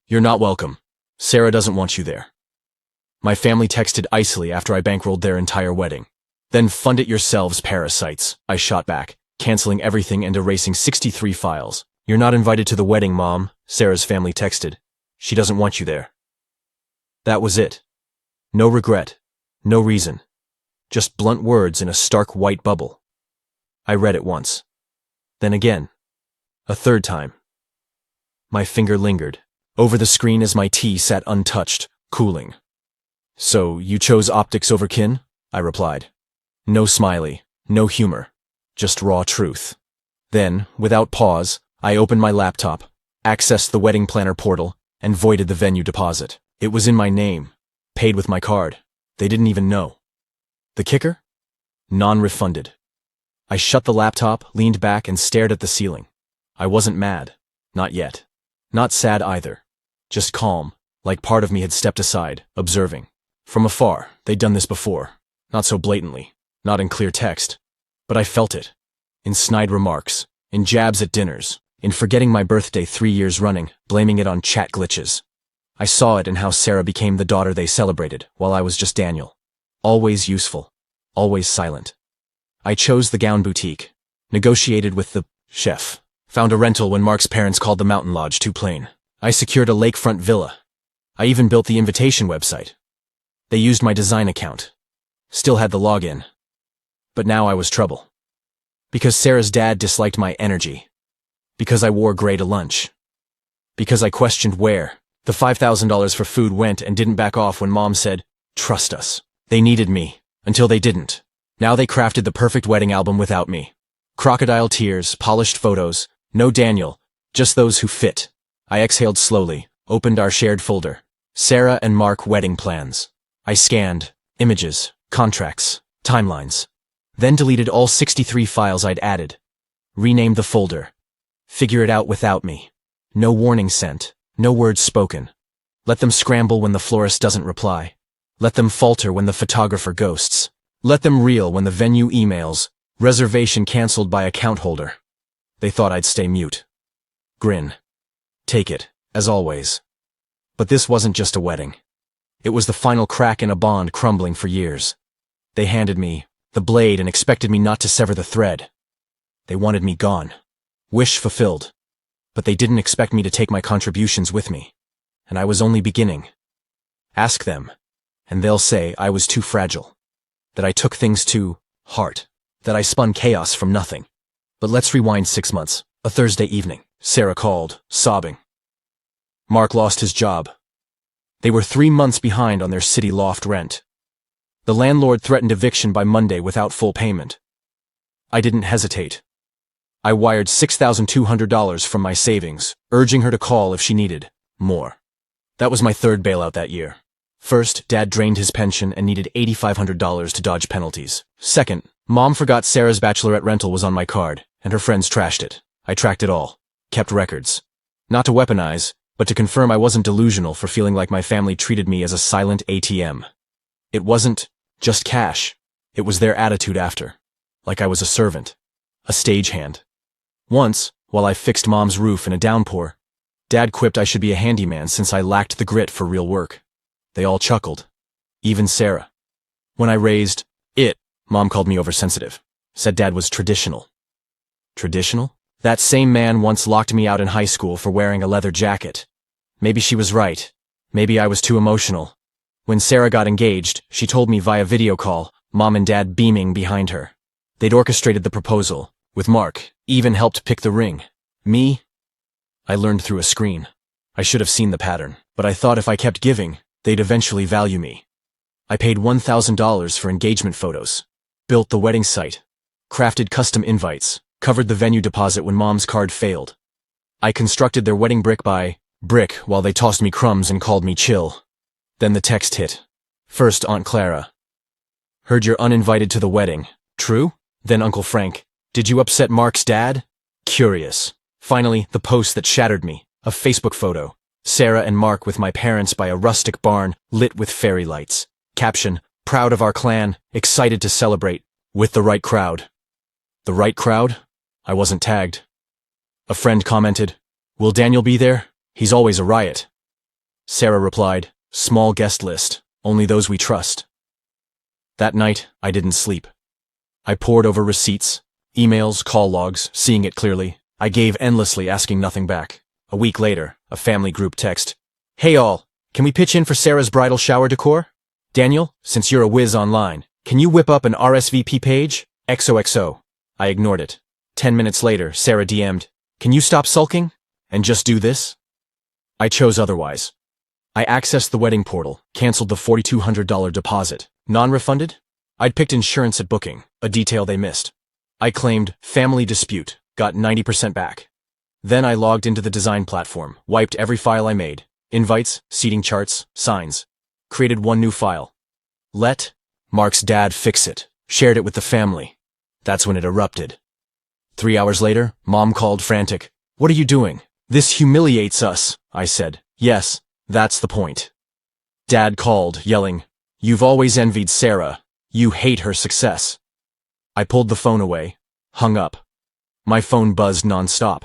You're not welcome. Sarah doesn't want you there. My family texted icily after I bankrolled their entire wedding. Then fund it yourselves, parasites, I shot back, canceling everything and erasing 63 files. You're not invited to the wedding, Mom, Sarah's family texted. She doesn't want you there. That was it. No regret. No reason. Just blunt words in a stark white bubble. I read it once. Then again. A third time. My finger lingered over the screen as my tea sat untouched, cooling. So, you chose optics over kin? I replied. No smiley, no humor, just raw truth. Then, without pause, I opened my laptop, accessed the wedding planner portal, and voided the venue deposit. It was in my name, paid with my card. They didn't even know. The kicker? Non-refunded. I shut the laptop, leaned back, and stared at the ceiling. I wasn't mad. Not yet. Not sad either. Just calm, like part of me had stepped aside, observing. From afar, they'd done this before. Not so blatantly, not in clear text. But I felt it. In snide remarks, in jabs at dinners, in forgetting my birthday 3 years running, blaming it on chat glitches. I saw it in how Sarah became the daughter they celebrated, while I was just Daniel. Always useful. Always silent. I chose the gown boutique. Negotiated with the chef. Found a rental when Mark's parents called the mountain lodge too plain. I secured a lakefront villa. I even built the invitation website. They used my design account. Still had the login. But now I was trouble. Because Sarah's dad disliked my energy. Because I wore gray to lunch. Because I questioned where the $5,000 for food went and didn't back off when Mom said, "Trust us." They needed me, until they didn't. Now they crafted the perfect wedding album without me. Crocodile tears, polished photos, no Daniel, just those who fit. I exhaled slowly, opened our shared folder. Sarah and Mark wedding plans. I scanned images, contracts, timelines. Then deleted all 63 files I'd added. Renamed the folder. Figure it out without me. No warning sent, no words spoken. Let them scramble when the florist doesn't reply. Let them falter when the photographer ghosts. Let them reel when the venue emails. Reservation canceled by account holder. They thought I'd stay mute. Grin. Take it, as always. But this wasn't just a wedding. It was the final crack in a bond crumbling for years. They handed me the blade and expected me not to sever the thread. They wanted me gone. Wish fulfilled. But they didn't expect me to take my contributions with me. And I was only beginning. Ask them, and they'll say I was too fragile. That I took things too heart. That I spun chaos from nothing. But let's rewind 6 months. A Thursday evening. Sarah called, sobbing. Mark lost his job. They were 3 months behind on their city loft rent. The landlord threatened eviction by Monday without full payment. I didn't hesitate. I wired $6,200 from my savings, urging her to call if she needed more. That was my third bailout that year. First, Dad drained his pension and needed $8,500 to dodge penalties. Second, Mom forgot Sarah's bachelorette rental was on my card, and her friends trashed it. I tracked it all. Kept records. Not to weaponize, but to confirm I wasn't delusional for feeling like my family treated me as a silent ATM. It wasn't just cash. It was their attitude after. Like I was a servant. A stagehand. Once, while I fixed Mom's roof in a downpour, Dad quipped I should be a handyman since I lacked the grit for real work. They all chuckled. Even Sarah. When I raised it, Mom called me oversensitive. Said Dad was traditional. Traditional? That same man once locked me out in high school for wearing a leather jacket. Maybe she was right. Maybe I was too emotional. When Sarah got engaged, she told me via video call, Mom and Dad beaming behind her. They'd orchestrated the proposal, with Mark, even helped pick the ring. Me? I learned through a screen. I should have seen the pattern, but I thought if I kept giving, they'd eventually value me. I paid $1,000 for engagement photos, built the wedding site, crafted custom invites, covered the venue deposit when Mom's card failed. I constructed their wedding brick by brick while they tossed me crumbs and called me chill. Then the text hit. First, Aunt Clara. Heard you're uninvited to the wedding. True? Then Uncle Frank. Did you upset Mark's dad? Curious. Finally, the post that shattered me. A Facebook photo. Sarah and Mark with my parents by a rustic barn lit with fairy lights. Caption, proud of our clan, excited to celebrate, with the right crowd. The right crowd? I wasn't tagged. A friend commented, will Daniel be there? He's always a riot. Sarah replied, "Small guest list, only those we trust." That night, I didn't sleep. I pored over receipts, emails, call logs, seeing it clearly. I gave endlessly, asking nothing back. A week later, a family group text. "Hey all, can we pitch in for Sarah's bridal shower decor? Daniel, since you're a whiz online, can you whip up an RSVP page? XOXO. I ignored it. 10 minutes later, Sarah DM'd, "Can you stop sulking? And just do this?" I chose otherwise. I accessed the wedding portal, canceled the $4,200 deposit. Non-refunded? I'd picked insurance at booking, a detail they missed. I claimed family dispute, got 90% back. Then I logged into the design platform, wiped every file I made. Invites, seating charts, signs. Created one new file. Let Mark's dad fix it. Shared it with the family. That's when it erupted. 3 hours later, Mom called frantic. "What are you doing? This humiliates us," I said. "Yes, that's the point." Dad called, yelling, "You've always envied Sarah. You hate her success." I pulled the phone away, hung up. My phone buzzed nonstop.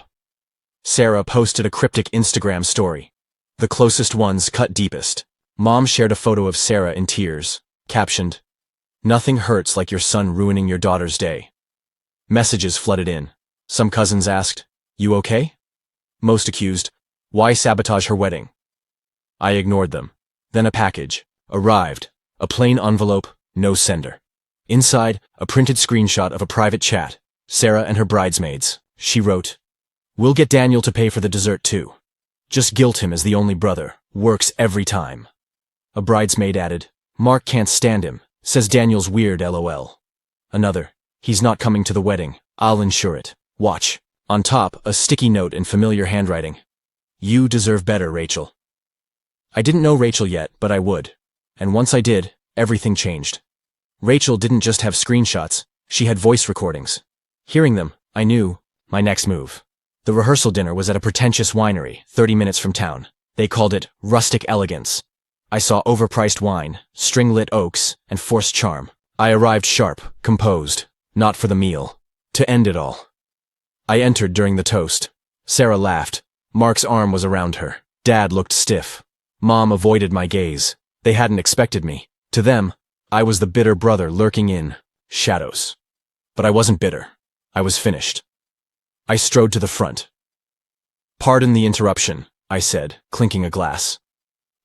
Sarah posted a cryptic Instagram story. The closest ones cut deepest. Mom shared a photo of Sarah in tears, captioned, "Nothing hurts like your son ruining your daughter's day." Messages flooded in. Some cousins asked, "You okay?" Most accused, "Why sabotage her wedding?" I ignored them. Then a package arrived, a plain envelope, no sender. Inside, a printed screenshot of a private chat, Sarah and her bridesmaids. She wrote, "We'll get Daniel to pay for the dessert too. Just guilt him as the only brother. Works every time." A bridesmaid added, "Mark can't stand him. Says Daniel's weird, lol." Another, "He's not coming to the wedding. I'll ensure it. Watch." On top, a sticky note in familiar handwriting. "You deserve better, Rachel." I didn't know Rachel yet, but I would. And once I did, everything changed. Rachel didn't just have screenshots, she had voice recordings. Hearing them, I knew my next move. The rehearsal dinner was at a pretentious winery, 30 minutes from town. They called it rustic elegance. I saw overpriced wine, string-lit oaks, and forced charm. I arrived sharp, composed, not for the meal, to end it all. I entered during the toast. Sarah laughed. Mark's arm was around her. Dad looked stiff. Mom avoided my gaze. They hadn't expected me. To them, I was the bitter brother lurking in shadows. But I wasn't bitter. I was finished. I strode to the front. "Pardon the interruption," I said, clinking a glass.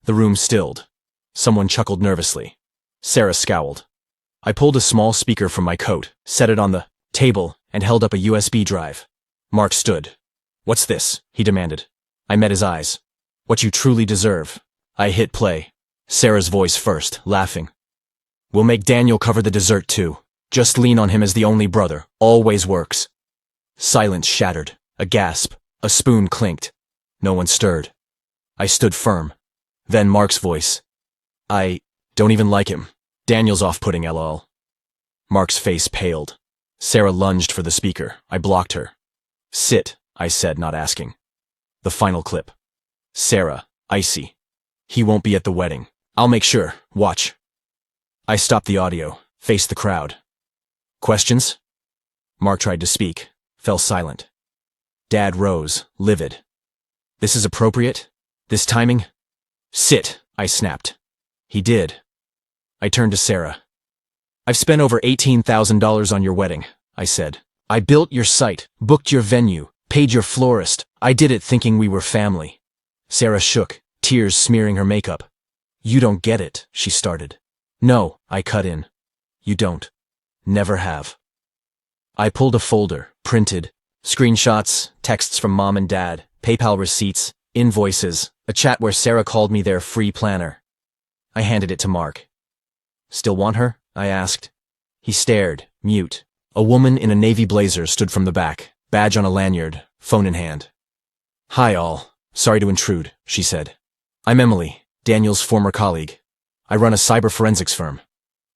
The room stilled. Someone chuckled nervously. Sarah scowled. I pulled a small speaker from my coat, set it on the table, and held up a USB drive. Mark stood. "What's this?" he demanded. I met his eyes. "What you truly deserve." I hit play. Sarah's voice first, laughing. "We'll make Daniel cover the dessert too. Just lean on him as the only brother. Always works." Silence shattered. A gasp. A spoon clinked. No one stirred. I stood firm. Then Mark's voice. "I don't even like him. Daniel's off-putting, lol." Mark's face paled. Sarah lunged for the speaker. I blocked her. "Sit," I said, not asking. The final clip. Sarah, icy. "He won't be at the wedding. I'll make sure. Watch." I stopped the audio, faced the crowd. "Questions?" Mark tried to speak, fell silent. Dad rose, livid. "This is appropriate? This timing?" "Sit," I snapped. He did. I turned to Sarah. "I've spent over $18,000 on your wedding," I said. "I built your site, booked your venue, paid your florist. I did it thinking we were family." Sarah shook, tears smearing her makeup. "You don't get it," she started. "No," I cut in. "You don't. Never have." I pulled a folder, printed. Screenshots, texts from Mom and Dad, PayPal receipts, invoices, a chat where Sarah called me their free planner. I handed it to Mark. "Still want her?" I asked. He stared, mute. A woman in a navy blazer stood from the back, badge on a lanyard, phone in hand. "Hi all. Sorry to intrude," she said. "I'm Emily, Daniel's former colleague. I run a cyber forensics firm."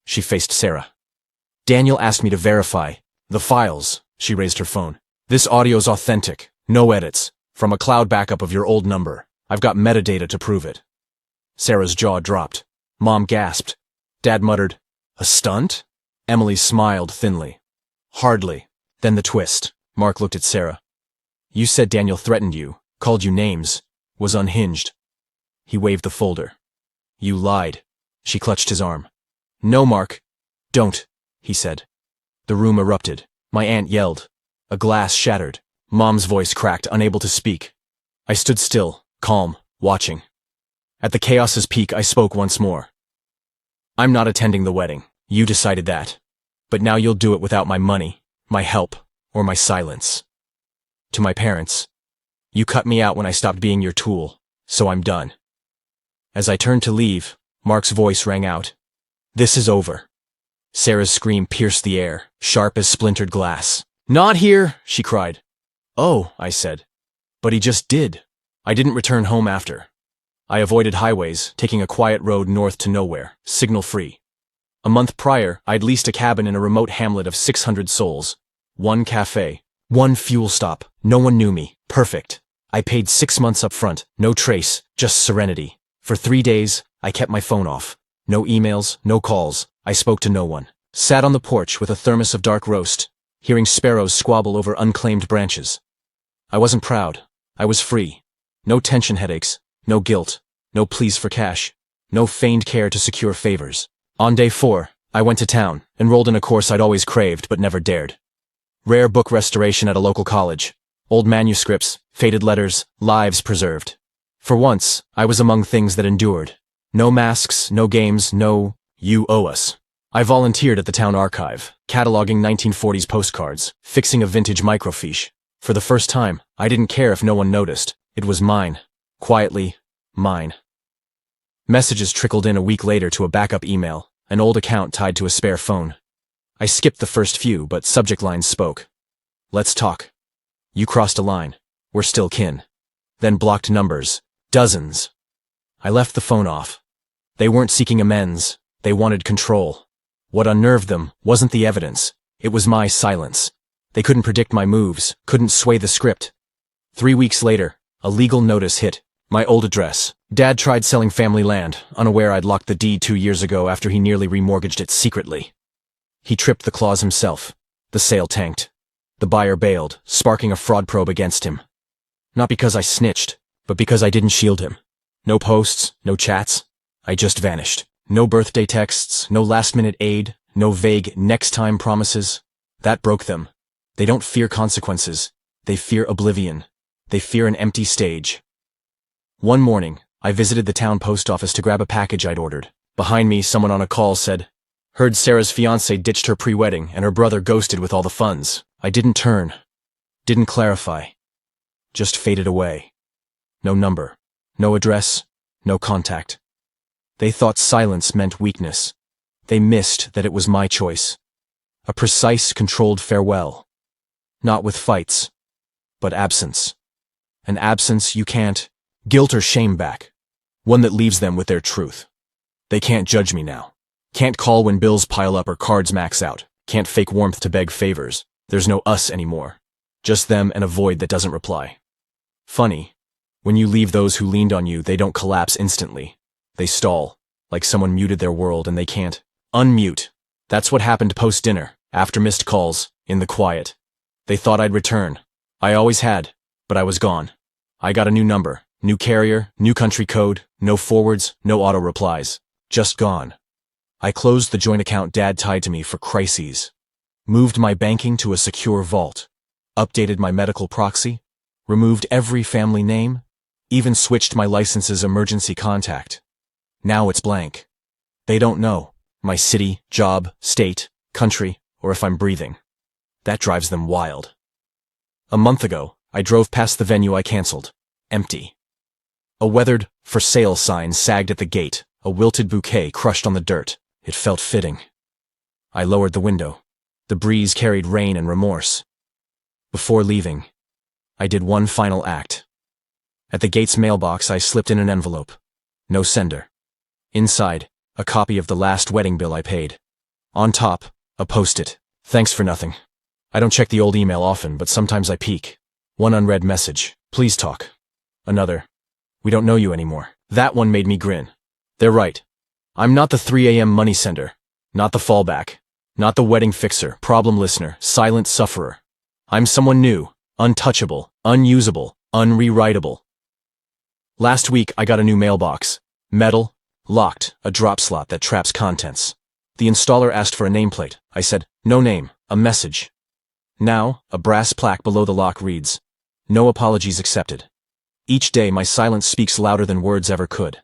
She faced Sarah. "Daniel asked me to verify the files." She raised her phone. "This audio's authentic, no edits, from a cloud backup of your old number. I've got metadata to prove it." Sarah's jaw dropped. Mom gasped. Dad muttered, "A stunt?" Emily smiled thinly. "Hardly." Then the twist. Mark looked at Sarah. "You said Daniel threatened you, called you names, was unhinged." He waved the folder. You lied. She clutched his arm. No, Mark. Don't, he said. The room erupted. My aunt yelled. A glass shattered. Mom's voice cracked, unable to speak. I stood still, calm, watching. At the chaos's peak, I spoke once more. I'm not attending the wedding. You decided that. But now you'll do it without my money, my help, or my silence. To my parents, you cut me out when I stopped being your tool, so I'm done. As I turned to leave, Mark's voice rang out. This is over. Sarah's scream pierced the air, sharp as splintered glass. Not here, she cried. Oh, I said. But he just did. I didn't return home after. I avoided highways, taking a quiet road north to nowhere, signal-free. A month prior, I'd leased a cabin in a remote hamlet of 600 souls. One cafe, one fuel stop. No one knew me. Perfect. I paid 6 months up front. No trace, just serenity. For 3 days, I kept my phone off. No emails, no calls. I spoke to no one. Sat on the porch with a thermos of dark roast, hearing sparrows squabble over unclaimed branches. I wasn't proud. I was free. No tension headaches, no guilt, no pleas for cash, no feigned care to secure favors. On day 4, I went to town, enrolled in a course I'd always craved but never dared. Rare book restoration at a local college. Old manuscripts, faded letters, lives preserved. For once, I was among things that endured. No masks, no games, no, you owe us. I volunteered at the town archive, cataloging 1940s postcards, fixing a vintage microfiche. For the first time, I didn't care if no one noticed. It was mine. Quietly, mine. Messages trickled in a week later to a backup email, an old account tied to a spare phone. I skipped the first few, but subject lines spoke. Let's talk. You crossed a line. We're still kin. Then blocked numbers. Dozens. I left the phone off. They weren't seeking amends. They wanted control. What unnerved them wasn't the evidence. It was my silence. They couldn't predict my moves, couldn't sway the script. 3 weeks later, a legal notice hit. My old address. Dad tried selling family land, unaware I'd locked the deed 2 years ago after he nearly remortgaged it secretly. He tripped the clause himself. The sale tanked. The buyer bailed, sparking a fraud probe against him. Not because I snitched, but because I didn't shield him. No posts, no chats. I just vanished. No birthday texts, no last-minute aid, no vague next-time promises. That broke them. They don't fear consequences. They fear oblivion. They fear an empty stage. One morning, I visited the town post office to grab a package I'd ordered. Behind me, someone on a call said, "Heard Sarah's fiancé ditched her pre-wedding and her brother ghosted with all the funds." I didn't turn. Didn't clarify. Just faded away. No number. No address. No contact. They thought silence meant weakness. They missed that it was my choice. A precise, controlled farewell. Not with fights, but absence. An absence you can't guilt or shame back. One that leaves them with their truth. They can't judge me now. Can't call when bills pile up or cards max out. Can't fake warmth to beg favors. There's no us anymore. Just them and a void that doesn't reply. Funny. When you leave those who leaned on you, they don't collapse instantly. They stall, like someone muted their world and they can't unmute. That's what happened post-dinner, after missed calls, in the quiet. They thought I'd return. I always had, but I was gone. I got a new number, new carrier, new country code, no forwards, no auto replies. Just gone. I closed the joint account Dad tied to me for crises. Moved my banking to a secure vault. Updated my medical proxy. Removed every family name. Even switched my license's emergency contact. Now it's blank. They don't know my city, job, state, country, or if I'm breathing. That drives them wild. A month ago, I drove past the venue I canceled. Empty. A weathered "for sale" sign sagged at the gate, a wilted bouquet crushed on the dirt. It felt fitting. I lowered the window. The breeze carried rain and remorse. Before leaving, I did one final act. At the gate's mailbox, I slipped in an envelope. No sender. Inside, a copy of the last wedding bill I paid. On top, a post-it. Thanks for nothing. I don't check the old email often, but sometimes I peek. One unread message. Please talk. Another. We don't know you anymore. That one made me grin. They're right. I'm not the 3 a.m. money sender. Not the fallback. Not the wedding fixer, problem listener, silent sufferer. I'm someone new, untouchable, unusable, unrewritable. Last week, I got a new mailbox. Metal, locked, a drop slot that traps contents. The installer asked for a nameplate. I said, no name, a message. Now, a brass plaque below the lock reads, no apologies accepted. Each day my silence speaks louder than words ever could.